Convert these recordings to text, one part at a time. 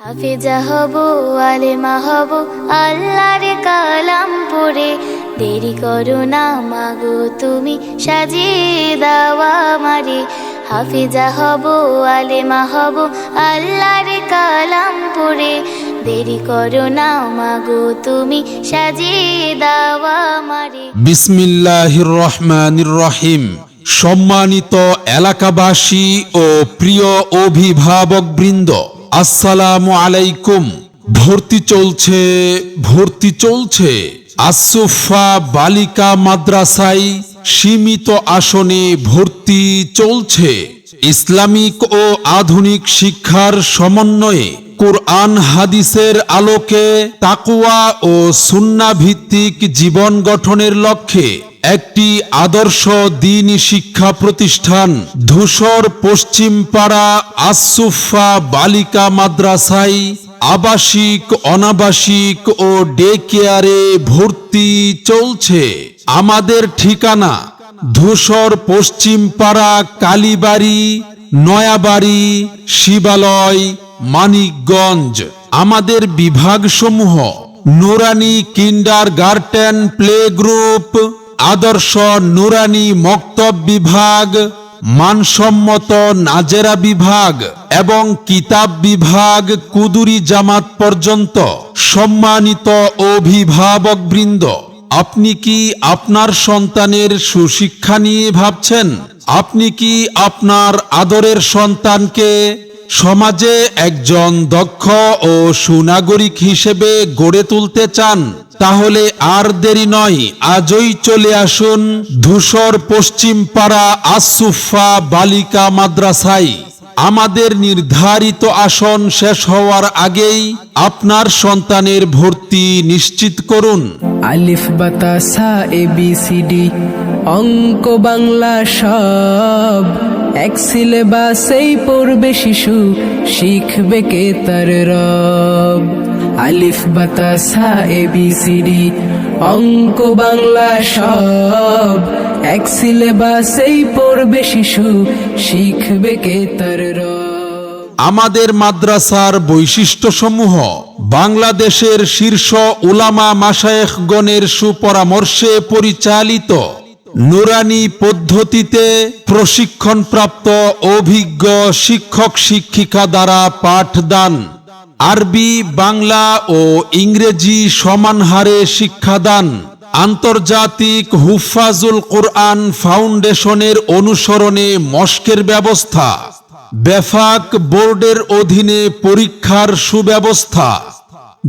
হাফেজা হব, আলেমা হব, আল্লাহর কালাম পড়ে। দেরি করো না মাগো তুমি, সাজিয়ে দাও আমারে। হাফেজা হব, আলেমা হব, আল্লাহর কালাম পড়ে। দেরি করো না মাগো তুমি, সাজিয়ে দাও আমারে। বিসমিল্লাহির রহমানির রহিম। সম্মানিত এলাকাবাসী ও প্রিয় অভিভাবকবৃন্দ, আসসালামু আলাইকুম। ভর্তি চলছে আসুফা বালিকা মাদ্রাসায় সীমিত আসনে ভর্তি চলছে। ইসলামিক ও আধুনিক শিক্ষার সমন্বয়ে কুরআন হাদিসের আলোকে তাকওয়া ও সুন্নাহ ভিত্তিক জীবন গঠনের লক্ষ্যে একটি আদর্শ দ্বীনি শিক্ষা প্রতিষ্ঠান ধূসর পশ্চিমপাড়া আসুফা বালিকা মাদ্রাসায় আবাসিক, অনাবাসিক ও ডে কেয়ারে ভর্তি চলছে। আমাদের ঠিকানা ধূসর পশ্চিমপাড়া, কালীবাড়ি, নয়াবাড়ি, শিবালয়, মানিকগঞ্জ। আমাদের বিভাগসমূহ: নুরানি কিন্ডারগার্টেন প্লে গ্রুপ, আদর্শ নুরানি মক্তব বিভাগ, মানসম্মত নাজেরা বিভাগ এবং কিতাব বিভাগ কুদুরি জামাত পর্যন্ত। সম্মানিত অভিভাবকবৃন্দ, আপনি কি আপনার সন্তানের সুশিক্ষা নিয়ে ভাবছেন? আপনি কি আপনার আদরের সন্তানকে সমাজে একজন দক্ষ ও সুনাগরিক হিসেবে গড়ে তুলতে চান? তাহলে আর দেরি নয়, আজই চলে আসুন ধূসর পশ্চিমপাড়া আসুফা বালিকা মাদ্রাসায়। আমাদের নির্ধারিত আসন শেষ হওয়ার আগেই আপনার সন্তানের ভর্তি নিশ্চিত করুন। আলিফ বাতা সা ABCD অঙ্ক বাংলা সব এক সিলেবাসেই পড়বে শিশু, শিখবে কে তার রব। আলিফ বাতা সা ABCD অঙ্ক বাংলা সব এক সিলেবাসেই পড়বে শিশু, শিখবে কে তার রব। আমাদের মাদ্রাসার বৈশিষ্ট্যসমূহ: বাংলাদেশের শীর্ষ উলামা মাশায়েখগণের সুপরামর্শে পরিচালিত নুরানি পদ্ধতিতে প্রশিক্ষণপ্রাপ্ত অভিজ্ঞ শিক্ষক শিক্ষিকা দ্বারা পাঠদান, আরবি, বাংলা ও ইংরেজি সমান হারে শিক্ষাদান, আন্তর্জাতিক হুফাজুল কোরআন ফাউন্ডেশনের অনুসরণে মস্কের ব্যবস্থা, বেফাক বোর্ডের অধীনে পরীক্ষার সুব্যবস্থা,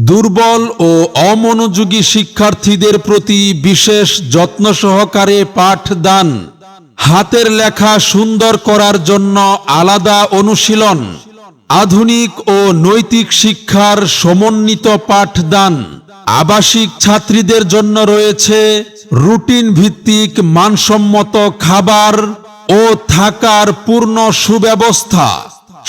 দুর্বল ও অমনোযোগী শিক্ষার্থীদের প্রতি বিশেষ যত্ন সহকারে পাঠদান, হাতের লেখা সুন্দর করার জন্য আলাদা অনুশীলন, আধুনিক ও নৈতিক শিক্ষার সমন্বিত পাঠদান। আবাসিক ছাত্রীদের জন্য রয়েছে রুটিন ভিত্তিক মানসম্মত খাবার ও থাকার পূর্ণ সুব্যবস্থা,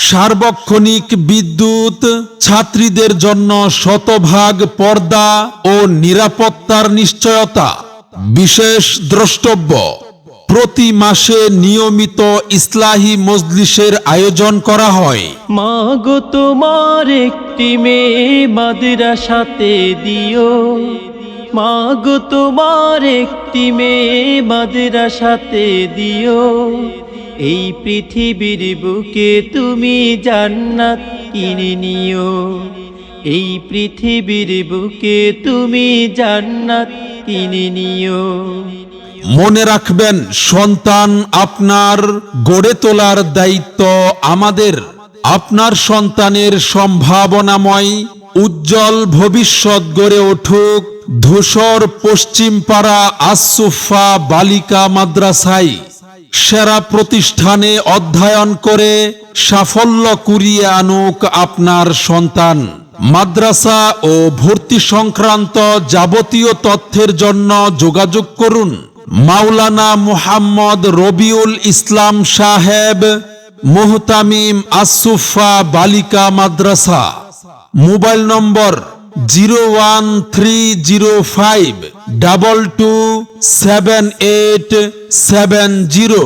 সার্বক্ষণিক বিদ্যুৎ, ছাত্রীদের জন্য শতভাগ পর্দা ও নিরাপত্তার নিশ্চয়তা। বিশেষ দ্রষ্টব্য: প্রতি মাসে নিয়মিত ইসলাহি মজলিসের আয়োজন করা হয়। মাগো তোমার একটি মেয়ে মাদ্রাসাতে দিও, মাগো তোমার একটি মেয়ে মাদ্রাসাতে দিও। এই পৃথিবীর বুকে তুমি জান্নাত কিনে নিও, এই পৃথিবীর বুকে তুমি জান্নাত কিনে নিও। মনে রাখবেন, সন্তান আপনার, গড়ে তোলার দায়িত্ব আমাদের। আপনার সন্তানের সম্ভাবনাময় উজ্জ্বল ভবিষ্যৎ গড়ে উঠুক ধূসর পশ্চিমপাড়া আসুফা বালিকা মাদ্রাসায়। সেরা প্রতিষ্ঠানে অধ্যয়ন করে সাফল্য কুড়িয়ে আনুক আপনার সন্তান। মাদ্রাসা ও ভর্তি সংক্রান্ত যাবতীয় তথ্যের জন্য যোগাযোগ করুন মাওলানা মুহাম্মদ রবিউল ইসলাম সাহেব, মুহতামিম আসুফা বালিকা মাদ্রাসা। মোবাইল নম্বর 01305227870।